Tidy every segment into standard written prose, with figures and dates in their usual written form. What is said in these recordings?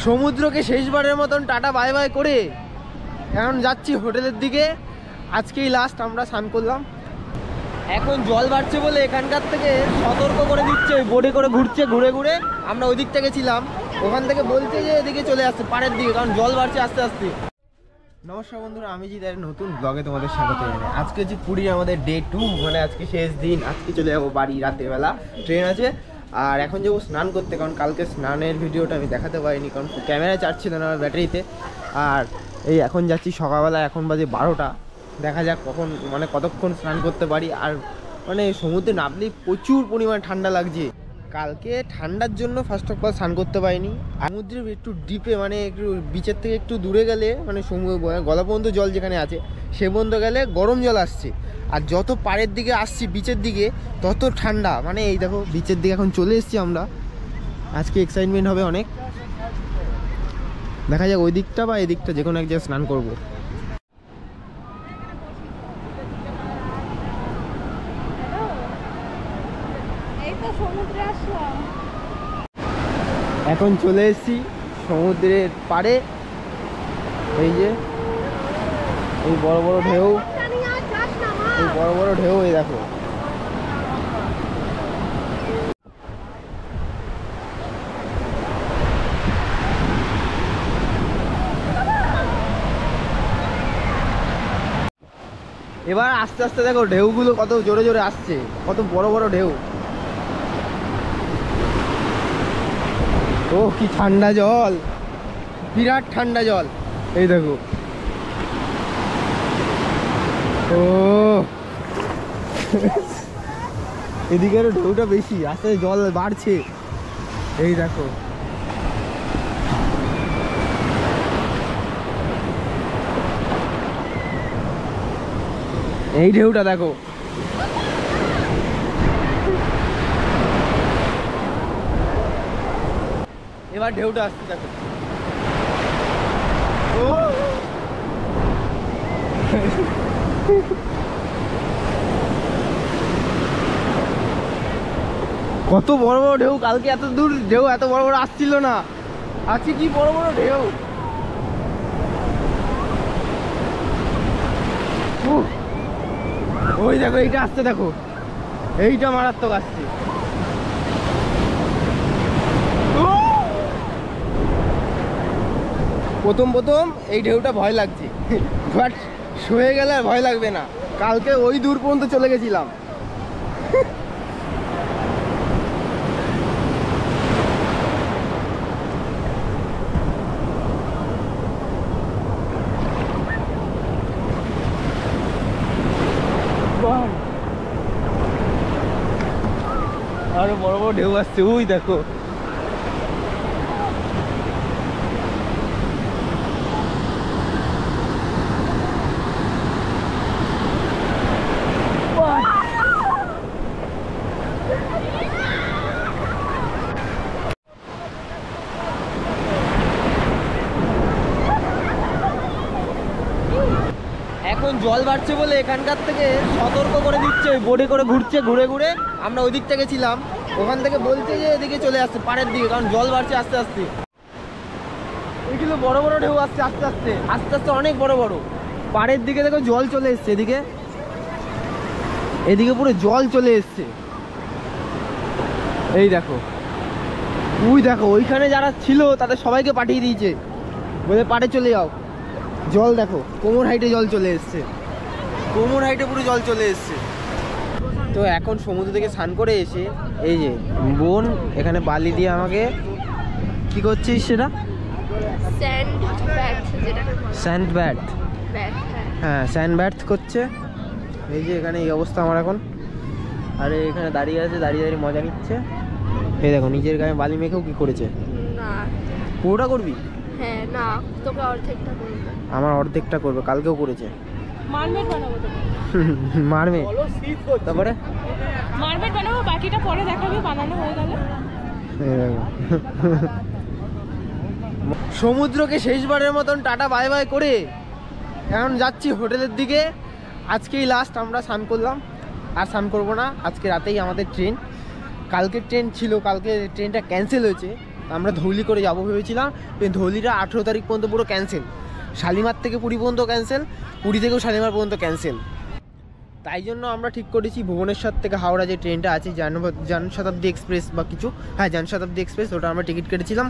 সমুদ্রকে শেষবারের মতন tata bye by করে এখন যাচ্ছি হোটেলের দিকে। আজকেই লাস্ট আমরা স্নান করলাম। এখন জল বাড়ছে বলে এখানকার থেকে সতর্ক করে দিচ্ছে, ওই বোটে করে ঘুরছে, ঘুরে ঘুরে আমরা ওই দিক থেকে ছিলাম, ওখান থেকে বলছে যে এদিকে চলে আসছে পাড়ের দিকে, কারণ জল বাড়ছে আস্তে আস্তে। নমস্কার বন্ধুরা, আমি জিদার নতুন ব্লগে তোমাদের স্বাগত জানাই। আজকে হচ্ছে পুরী আমাদের ডে 2, মানে আজকে শেষ দিন। আজকে চলে যাবো বাড়ি, রাতের বেলা ট্রেন আছে। আর এখন যাবো স্নান করতে, কারণ কালকে স্নানের ভিডিওটা আমি দেখাতে পারিনি, কারণ ক্যামেরা চার্জ ছিল না আমার ব্যাটারিতে। আর এই এখন যাচ্ছি সকালবেলা, এখন বাজে 12টা। দেখা যাক কখন, মানে কতক্ষণ স্নান করতে পারি। আর মানে সমুদ্রে নামলেই প্রচুর পরিমাণে ঠান্ডা লাগছে। কালকে ঠান্ডার জন্য ফার্স্ট অফ অল স্নান করতে পারিনি। সমুদ্রের একটু ডিপে, মানে একটু বিচের থেকে একটু দূরে গেলে, মানে গলা পর্যন্ত জল যেখানে আছে সে পর্যন্ত গেলে গরম জল আসছে। আর যত পাড়ের দিকে আসছি বিচের দিকে তত ঠান্ডা। মানে এই দেখো বিচের দিকে এখন চলে এসেছি আমরা। আজকে এক্সাইটমেন্ট হবে অনেক। দেখা যাক ওই দিকটা বা এই দিকটা যে কোনো এক জায়গায় স্নান করবো। এখন চলে এসেছি সমুদ্রের পাড়ে। এই যে এই বড় বড় ঢেউ, এই বড় বড় ঢেউ, এই দেখো। এবার আস্তে আস্তে দেখো ঢেউগুলো কত জোরে জোরে আসছে, কত বড় বড় ঢেউ। ও কি ঠান্ডা জল, বিরাট ঠান্ডা জল। এই দেখো, ও এদিকে আরো ঢেউটা বেশি, আস্তে আস্তে জল বাড়ছে। এই দেখো, এই ঢেউটা দেখো। এবার ঢেউটা আসছে দেখো। কত বড় বড় ঢেউ, কালকে এত দূর ঢেউ এত বড় বড় আসছিল না, আজকে কি বড় বড় ঢেউ। ওই দেখো এইটা আসছে, দেখো এইটা মারাত্মক আসছে। প্রথম প্রথম এই ঢেউটা ভয় লাগছে, বাট সয়ে গেলে আর ভয় লাগবে না। কালকে ওই দূর পর্যন্ত চলে গেছিলাম। আরো বড় বড় ঢেউ আসছে, ওই দেখো। এখন জল বাড়ছে বলে এখানকার থেকে সতর্ক করে দিচ্ছে, ওই বোটে করে ঘুরছে, ঘুরে ঘুরে আমরা ওই দিক থেকে ছিলাম, ওখান থেকে বলছে যে এদিকে চলে আসছে পাড়ের দিকে, কারণ জল বাড়ছে আস্তে আস্তে। ওইগুলো বড় বড় ঢেউ আসছে আস্তে আস্তে আস্তে আস্তে, অনেক বড় বড়। পাড়ের দিকে দেখো জল চলে এসছে, এদিকে এদিকে পুরো জল চলে এসছে। এই দেখো, ওই দেখো ওইখানে যারা ছিল তাদের সবাইকে পাঠিয়ে দিয়েছে, বলে পাড়ে চলে যাও। জল দেখো কোমর হাইটে জল চলে এসছে, কোমর হাইটে পুরো জল চলে এসছে। তো এখন সমুদ্র থেকে স্নান করে এসে এই যে বোন এখানে বালি দিয়ে আমাকে কি করছিস সেটা? স্যান্ড ব্যাট, হ্যাঁ স্যান্ড ব্যাট করছে। এই যে এখানে এই অবস্থা আমার এখন। আরে এখানে দাঁড়িয়ে আছে, দাঁড়িয়ে দাঁড়িয়ে মজা নিচ্ছে। এই দেখো নিজের গায়ে বালি মেখেও কি করেছে। পুরোটা করবি? হ্যাঁ না, তোকে অর্ধেকটা করবে। আমার অর্ধেকটা করবে, কালকেও করেছে। মারমেট বানাবো তোকে। মারমেট, তারপরে মারমেট বানাবো, বাকিটা পরে দেখাবি বানানো হয়ে গেলে। সমুদ্রকে শেষবারের মতন টাটা বাই বাই করে এখন যাচ্ছি হোটেলের দিকে। আজকেই লাস্ট আমরা স্নান করলাম, আর স্নান করবো না। আজকে রাতেই আমাদের ট্রেন, কালকের ট্রেন ছিল, কালকে ট্রেনটা ক্যান্সেল হয়েছে। আমরা ধৌলি করে যাবো ভেবেছিলাম, কিন্তু ধৌলিটা 18 তারিখ পর্যন্ত পুরো ক্যান্সেল। শালিমার থেকে পুরী পর্যন্ত ক্যান্সেল, পুরী থেকেও শালিমার পর্যন্ত ক্যান্সেল। তাই জন্য আমরা ঠিক করেছি ভুবনেশ্বর থেকে হাওড়া যে ট্রেনটা আছে জনশতাব্দী এক্সপ্রেস বা কিছু, হ্যাঁ জনশতাব্দী এক্সপ্রেস, ওটা আমরা টিকিট কেটেছিলাম।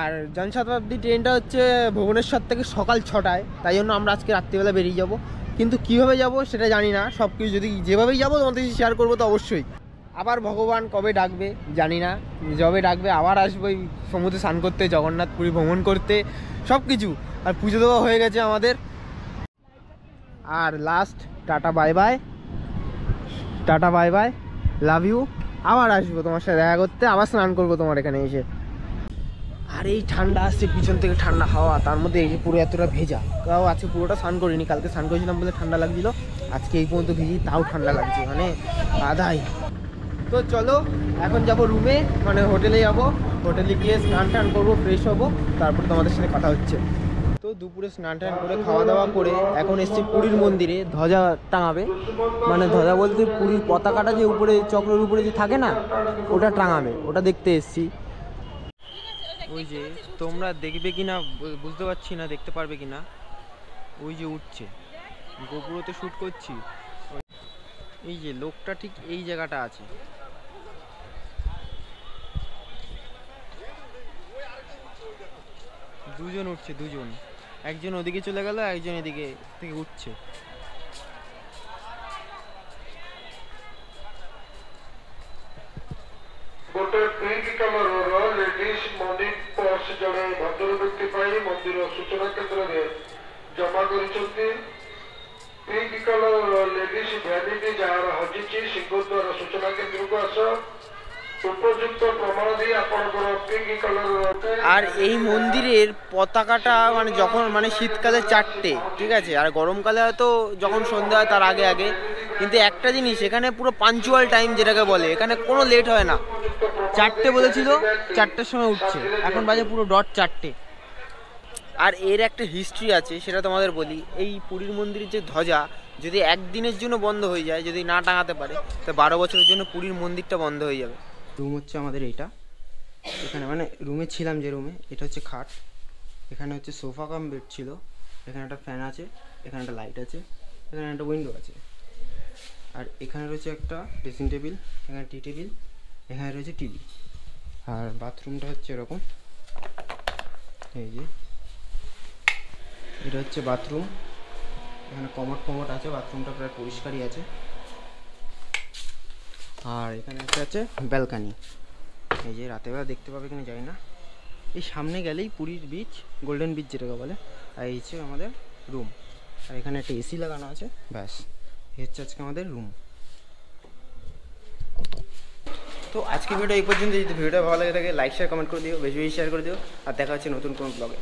আর জনশতাব্দী ট্রেনটা হচ্ছে ভুবনেশ্বর থেকে সকাল 6টায়, তাই জন্য আমরা আজকে রাত্রিবেলা বেরিয়ে যাব। কিন্তু কীভাবে যাব সেটা জানি না, সব কিছু যদি যেভাবেই যাবো তোমাদের সাথে শেয়ার করবো তো অবশ্যই। আবার ভগবান কবে ডাকবে জানি না, যবে ডাকবে আবার আসবো এই সমুদ্রে স্নান করতে, জগন্নাথ পুরী ভ্রমণ করতে, সব কিছু। আর পুজো দেওয়া হয়ে গেছে আমাদের। আর last ta-ta bye bye, ta-ta bye bye, love you. আবার আসবো তোমার সাথে দেখা করতে, আবার স্নান করবো তোমার এখানে এসে। আর এই ঠান্ডা আসছে পিছন থেকে, ঠান্ডা হাওয়া, তার মধ্যে এই যে পুরো এতটা ভেজা। তাও আজকে পুরোটা স্নান করিনি, কালকে স্নান করেছিলাম বলে ঠান্ডা লাগছিল, আজকে এই পর্যন্ত ভিজি তাও ঠান্ডা লাগছে, মানে আধাই। তো চলো এখন যাব রুমে, মানে হোটেলে যাব। হোটেলে গিয়ে স্নান টান করবো, ফ্রেশ হবো, তারপর তোমাদের সাথে কথা হচ্ছে। তো দুপুরে স্নান টান করে খাওয়া দাওয়া করে এখন এসছি পুরীর মন্দিরে ধ্বজা টাঙাবে। মানে ধ্বজা বলতে পুরীর পতাকাটা যে উপরে চক্রের উপরে যে থাকে না, ওটা টাঙাবে, ওটা দেখতে এসছি। ওই যে তোমরা দেখবে কি না বুঝতে পারছি না, দেখতে পারবে কি না, ওই যে উঠছে, গোপুরতে শ্যুট করছি, এই যে লোকটা ঠিক এই জায়গাটা আছে। দুজন উঠছে, দুজন, একজন ওদিকে চলে গেল, একজন এদিকে থেকে উঠছে। ଗୋଟେ ପିଙ୍କ କଲରର ଲେଡିଜ ମନି ପର୍ସ ଜଣେ ଭଦ୍ର ବ୍ୟକ୍ତି ପାଇଁ ମନ୍ଦିର ସୂଚନା କେନ୍ଦ୍ରରେ ଜମା କରିଛନ୍ତି। ପିଙ୍କ କଲରର ଲେଡିଜ ଭ୍ୟାନିଟି ଯାହାର ହଜିଛି ସିଂହଦ୍ୱାର ସୂଚନା କେନ୍ଦ୍ରକୁ ଆସ, ଉପଯୁକ୍ତ ପ୍ରମାଣ ଦେଇ ଆପଣଙ୍କର ପିଙ୍କ କଲରର। আর এই মন্দিরের পতাকাটা মানে যখন মানে শীতকালে 4টে, ঠিক আছে, আর গরমকালে হয়তো যখন সন্ধ্যা হয় তার আগে আগে। কিন্তু একটা জিনিস এখানে পুরো পাঞ্চুয়াল টাইম যেটাকে বলে, এখানে কোনো লেট হয় না। 4টে বলেছিল, 4টের সময় উঠছে, এখন বাজে পুরো ডট 4টে। আর এর একটা হিস্ট্রি আছে, সেটা তোমাদের বলি। এই পুরীর মন্দিরের যে ধ্বজা যদি একদিনের জন্য বন্ধ হয়ে যায়, যদি না টাঙাতে পারে, তো 12 বছরের জন্য পুরীর মন্দিরটা বন্ধ হয়ে যাবে। রুম হচ্ছে আমাদের এইটা, এখানে মানে রুমে ছিলাম যে রুমে, এটা হচ্ছে খাট, এখানে হচ্ছে সোফা কাম বেড ছিল, এখানে একটা ফ্যান আছে, এখানে একটা লাইট আছে, এখানে একটা উইন্ডো আছে। আর এখানে রয়েছে একটা ড্রেসিং টেবিল, এখানে টি টেবিল, এখানে রয়েছে টিভি। আর বাথরুমটা হচ্ছে এরকম, এই যে এটা হচ্ছে বাথরুম, এখানে কমোড আছে, বাথরুমটা প্রায় পরিষ্কারই আছে। আর এখানে একটা আছে ব্যালকানি, এই যে রাতেরবেলা দেখতে পাবে কিনা জানি না। এই সামনে গেলেই পুরীর বিচ, গোল্ডেন বিচ যেটাকে বলে। আর এই হচ্ছে আমাদের রুম, আর এখানে একটা এসি লাগানো আছে, ব্যাস এই হচ্ছে আজকে আমাদের রুম। তো আজকে ভিডিও এই পর্যন্ত। যদি ভিডিওটা ভালো লাগে থাকে লাইক শেয়ার কমেন্ট করে দিও, বেশি বেশি শেয়ার করে দিও, আর দেখা হচ্ছে নতুন কোনো ব্লগে।